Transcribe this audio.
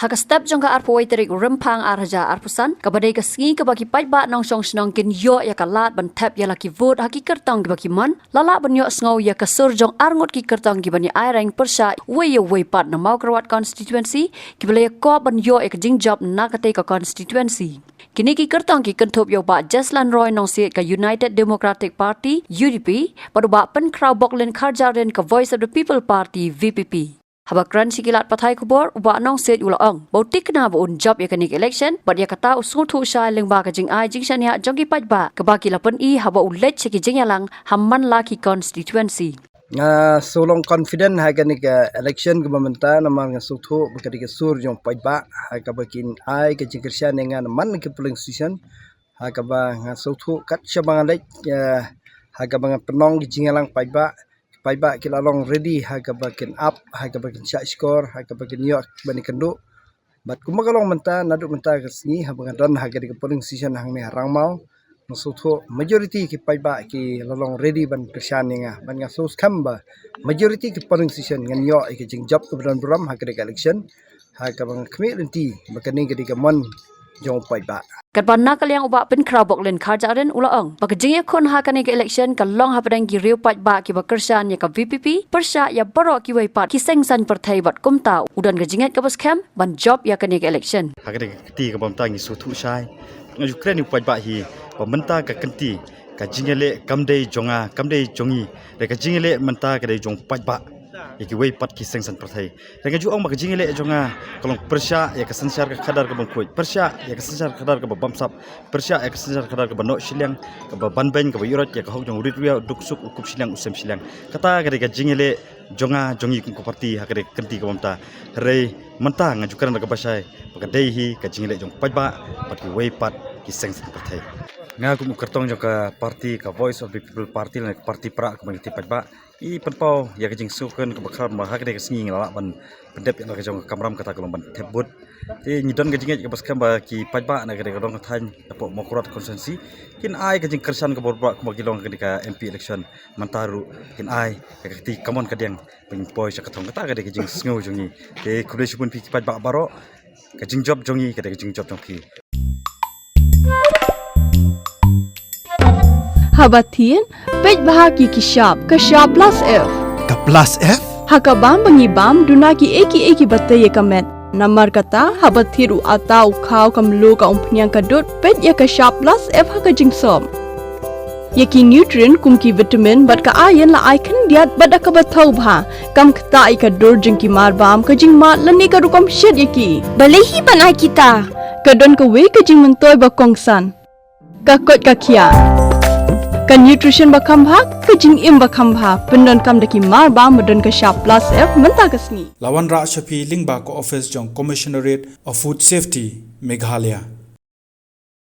Haka step jong ka arpo terik rempang arhaja arpusan kabadai ka singi ka bagi pajba nong song snong kin yo ya ka lat ban tap ya laki vote haki Kyrtong gi bagi mon lala ban yo sngo ya ka sur jong arngot ki Kyrtong gi bani airang persya we pat na Mawkyrwat Constituency ki bele ko ban yo ek jing job na ka te ka constituency. Kini ki Kyrtong ki kentup yo ba Jaslan Roy nong siat ka United Democratic Party UDP padu ba pen kraw boklin kharjaren ka Voice of the People Party VPP. Habakran sikilat pathai kubor uba nong set ulaong bautik na buun job ya kanik election bat ya kata usul thu sha leng ba ka jing ai jing shan ya jogi pajba ka baki lapan I haba ulet cheki jing yalang hamman laki constituency Solong confident ha kanik election governmenta namang suthu bakadi ke sur jong pajba ha ka bakin ai ka jing kershan dengan man ke polling station ha ka ba suthu kat shabang lek ha ka bang penong jing yalang pajba paiba kila long ready haga bakin up haga bakin shot score haga bakin yok bani kendu bat kumagalong menta naduk menta kesni habangan don haga di polling station hang ni harang mau masutho majority ki paiba ki long ready ban kershan nga ban nga sos kamba majority ki polling station ngan yok ki jing job keberan buram haga di election haga bang community bakani ki di mon jong paiba Katban nak yang ubak pen krabok len kharjaren ulaong bakajing ya kon ha kanik election ka long hapadang gi riu pajba ki bakershan ya ka VPP persya ya baro ki wai pat ki sengsan perthai bat kumta udan ga jingat ka bas kham ban job ya kanik election hakade ti ka bamta ngi suthu sai ngaju kren ni pajba hi pamenta ka kanti ka jingele kamdei jonga kamdei jongi re ka jingele menta ka dei jong pajba iki wai pat ki sengsan perthai re ngaju ong mak jingele jonga kolong persya ya ka sensar ka khadar ka bangkoi persya ya ka sensar khadar ka bamsap persya ya ka sensar khadar ka banok silang ka banben ka yurat ya ka hok jong urit ria duksuk ukup silang usem silang kata ka jingele jonga jongi ku parti hakade kanti ka bamta re menta ngaju kran ka basai ka dei hi ka jingele jong pajba pat ki wai pat ki sengsan perthai nga ku Kyrtong jong ka parti ka Voice of the People Party la parti pra ka bangti pajba I penpau ya kajing sukan ke bakar mah hakde kesni ngalak ban pendep yang kajong kamram kata kelomban tebut ti nyidon kajing ke baskam ba ki pajba na kade kadong than dapo Mawkyrwat Constituency kin ai kajing kersan ke borba ke magilong ke MP election mantaru kin ai kati kamon kadeng penpoi sakatong kata kade kajing sngo jongi te kulesh pun pi pajba baro kajing job jongi kade kajing job jong pi Habatin, pej bahaki ki shop plus F. Ka plus F? Haka bam bangi bam dunaki eki bataye kamet. Namar kata habathiru atau kau kamlu ka umpnyang kadut pej ya ka shop plus F haka jingsom. Yaki nutrient kumki vitamin bat ka iron la icon diat bat ka bathau bha kam kta ai ka dur jingki mar bam ka jing mat lani ka rukam shed yaki. Balehi banai kita. Kadon ka we ka jing mentoy ba kongsan. Ka kot ka kia. Ka nutrition bakam bha ka jing im bakam bha pendon kam daki mar ba madon ka shop plus F menta kasni Lawan Ra Shafi Lingba ko office jong Commissionerate of Food Safety Meghalaya